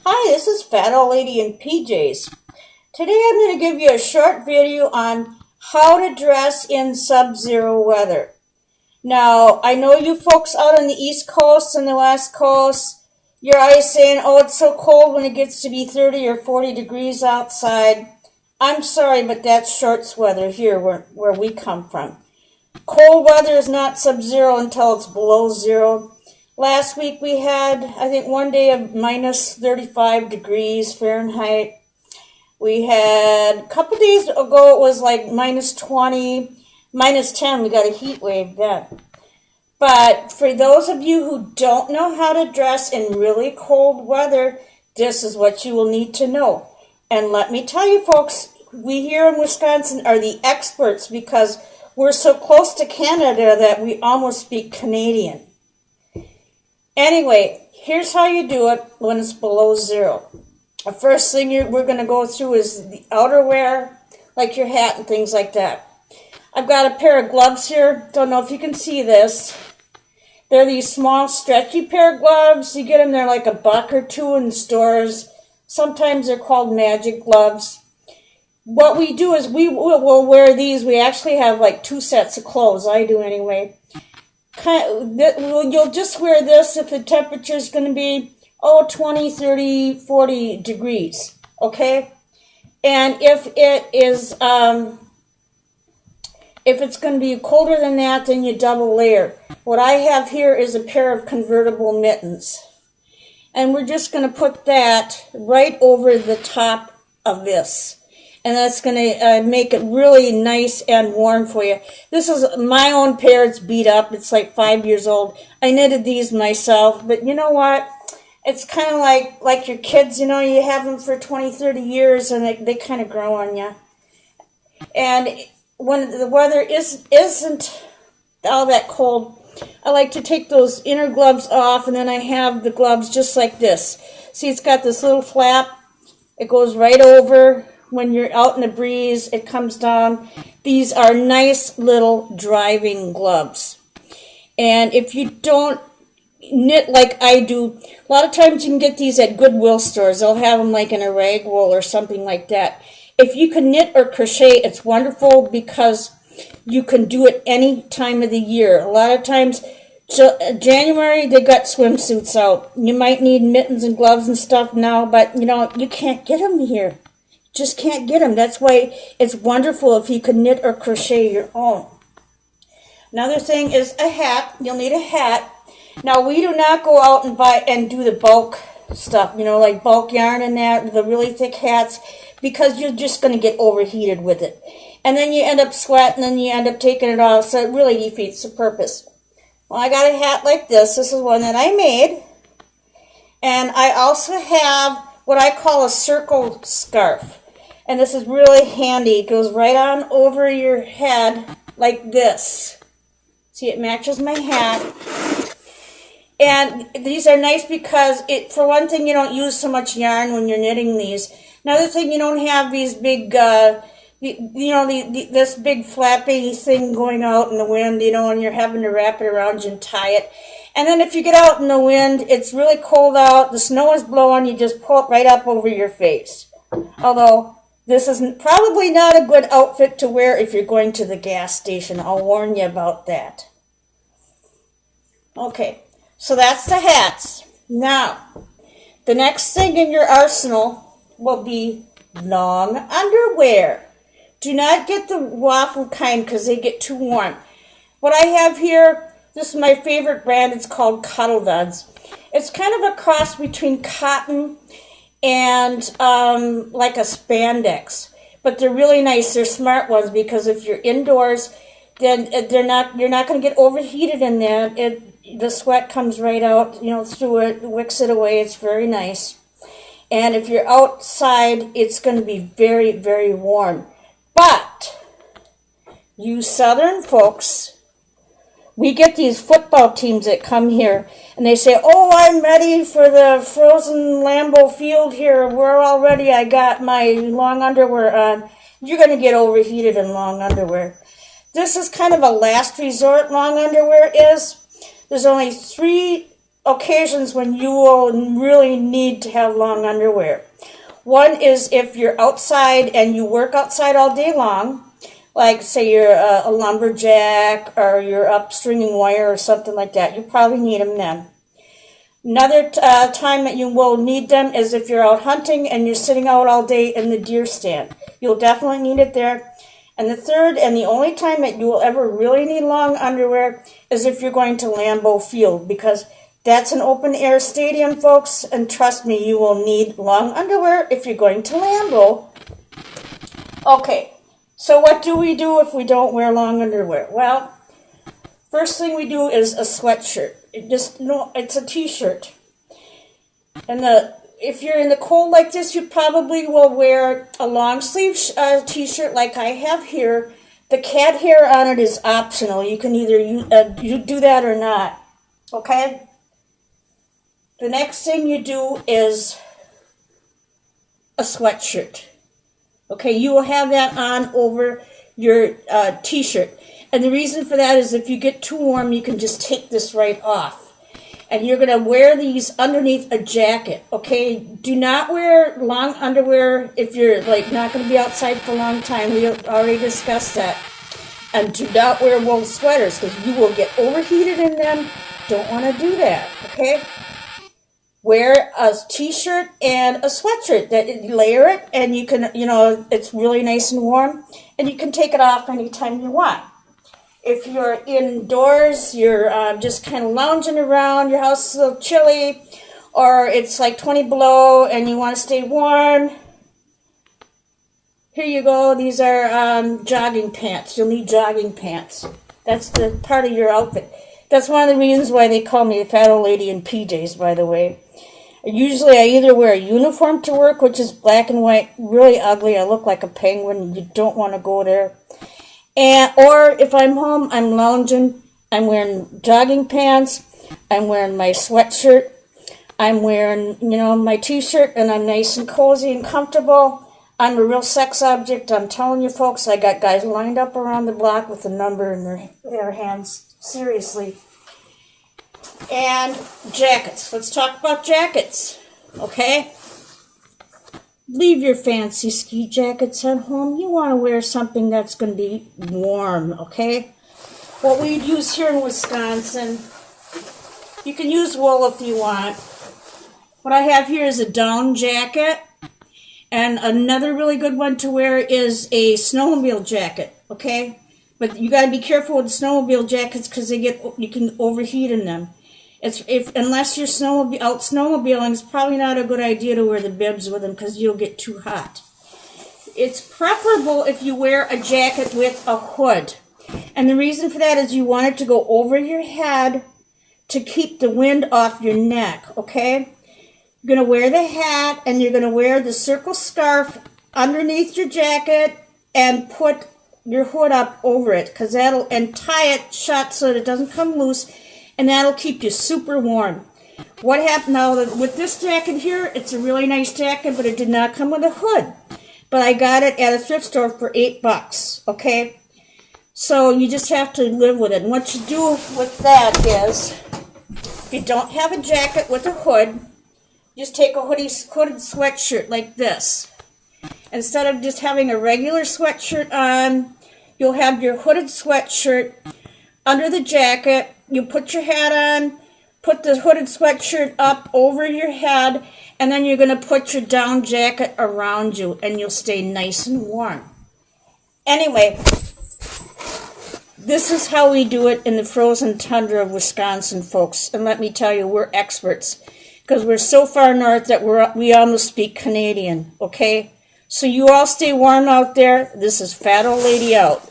Hi, this is Fat Old Lady in PJs. Today I'm going to give you a short video on how to dress in sub-zero weather. Now, I know you folks out on the East Coast and the West Coast, you're always saying, oh, it's so cold when it gets to be 30 or 40 degrees outside. I'm sorry, but that's shorts weather here where we come from. Cold weather is not sub-zero until it's below zero. Last week we had, I think, one day of minus 35 degrees Fahrenheit. We had, a couple days ago, it was like minus 20, minus 10. We got a heat wave then. But for those of you who don't know how to dress in really cold weather, this is what you will need to know. And let me tell you, folks, we here in Wisconsin are the experts because we're so close to Canada that we almost speak Canadian. Anyway, here's how you do it when it's below zero. The first thing we're going to go through is the outerwear, like your hat and things like that. I've got a pair of gloves here. Don't know if you can see this. They're these small, stretchy pair of gloves. You get them, they're like $1 or $2 in stores. Sometimes they're called magic gloves. What we do is we'll wear these. We actually have like 2 sets of clothes. I do anyway. You'll just wear this if the temperature is going to be 20, 30, 40 degrees, okay? And if it's going to be colder than that, then you double layer. What I have here is a pair of convertible mittens, and we're just going to put that right over the top of this. And that's going to make it really nice and warm for you. This is my own pair. It's beat up. It's like 5 years old. I knitted these myself. But you know what? It's kind of like your kids. You know, you have them for 20, 30 years, and they kind of grow on you. And when the weather isn't all that cold, I like to take those inner gloves off, and then I have the gloves just like this. See, it's got this little flap. It goes right over. When you're out in the breeze, it comes down. These are nice little driving gloves. And if you don't knit like I do, a lot of times you can get these at Goodwill stores. They'll have them like in a rag wool or something like that. If you can knit or crochet, it's wonderful because you can do it any time of the year. A lot of times, January, they got swimsuits out. You might need mittens and gloves and stuff now, but you know, you can't get them here. Just can't get them. That's why it's wonderful if you can knit or crochet your own. Another thing is a hat. You'll need a hat. Now, we do not go out and buy and do the bulk stuff, you know, like bulk yarn and that, the really thick hats, because you're just going to get overheated with it. And then you end up sweating and you end up taking it off, so it really defeats the purpose. Well, I got a hat like this. This is one that I made. And I also have what I call a circle scarf. And this is really handy. It goes right on over your head like this. See, it matches my hat. And these are nice because, for one thing, you don't use so much yarn when you're knitting these. Another thing, you don't have these big, this big flappy thing going out in the wind, you know, and you're having to wrap it around you and tie it. And then if you get out in the wind, it's really cold out, the snow is blowing, you just pull it right up over your face. Although, this is probably not a good outfit to wear if you're going to the gas station. I'll warn you about that. Okay, so that's the hats. Now, the next thing in your arsenal will be long underwear. Do not get the waffle kind because they get too warm. What I have here, this is my favorite brand. It's called Cuddle Duds. It's kind of a cross between cotton and like a spandex, but they're really nice. They're smart ones because if you're indoors, then you're not going to get overheated in there. The sweat comes right out, you know, through it, wicks it away. It's very nice. And if you're outside, it's going to be very, very warm. But you southern folks, we get these football teams that come here, and they say, oh, I'm ready for the frozen Lambeau Field here. We're all ready. I got my long underwear on. You're going to get overheated in long underwear. This is kind of a last resort, long underwear is. There's only 3 occasions when you will really need to have long underwear. One is if you're outside and you work outside all day long, like say you're a lumberjack or you're up stringing wire or something like that. You probably need them then. Another time that you will need them is if you're out hunting and you're sitting out all day in the deer stand. You'll definitely need it there. And the third and the only time that you will ever really need long underwear is if you're going to Lambeau Field, because that's an open air stadium, folks, and trust me, you will need long underwear if you're going to Lambeau. Okay, so what do we do if we don't wear long underwear? Well, first thing we do is a sweatshirt. It's a t-shirt. And if you're in the cold like this, you probably will wear a long sleeve t-shirt like I have here. The cat hair on it is optional. You can either you do that or not. Okay? The next thing you do is a sweatshirt. Okay, you will have that on over your t-shirt. And the reason for that is if you get too warm, you can just take this right off. And you're going to wear these underneath a jacket, okay? Do not wear long underwear if you're like not going to be outside for a long time. We already discussed that. And do not wear wool sweaters because you will get overheated in them. Don't want to do that, okay? Wear a t-shirt and a sweatshirt. Layer it, and you can, it's really nice and warm, and you can take it off anytime you want. If you're indoors, you're just kind of lounging around, your house is a little chilly, or it's like 20 below and you want to stay warm, here you go. These are jogging pants. You'll need jogging pants. That's the part of your outfit. That's one of the reasons why they call me a fat old lady in PJs, by the way. Usually I either wear a uniform to work, which is black and white, really ugly. I look like a penguin. You don't want to go there. Or if I'm home, I'm lounging, I'm wearing jogging pants, I'm wearing my sweatshirt, I'm wearing, my t-shirt, and I'm nice and cozy and comfortable. I'm a real sex object. I'm telling you, folks, I got guys lined up around the block with a number in their hands. Seriously. And jackets. Let's talk about jackets, okay? Leave your fancy ski jackets at home. You want to wear something that's going to be warm, okay? What we use here in Wisconsin, you can use wool if you want. What I have here is a down jacket. And another really good one to wear is a snowmobile jacket, okay? But you got to be careful with snowmobile jackets because you can overheat in them. Unless you're out snowmobiling, it's probably not a good idea to wear the bibs with them because you'll get too hot. It's preferable if you wear a jacket with a hood. And the reason for that is you want it to go over your head to keep the wind off your neck, okay? You're going to wear the hat and you're going to wear the circle scarf underneath your jacket and put your hood up over it and tie it shut so that it doesn't come loose. And that'll keep you super warm. What happened now with this jacket here, it's a really nice jacket, but it did not come with a hood. But I got it at a thrift store for $8, okay? So you just have to live with it. And what you do with that is, if you don't have a jacket with a hood, just take a hooded sweatshirt like this. Instead of just having a regular sweatshirt on, you'll have your hooded sweatshirt under the jacket. You put your hat on, put the hooded sweatshirt up over your head, and then you're going to put your down jacket around you, and you'll stay nice and warm. Anyway, this is how we do it in the frozen tundra of Wisconsin, folks. And let me tell you, we're experts, because we're so far north that we almost speak Canadian, okay? So you all stay warm out there. This is Fat Old Lady out.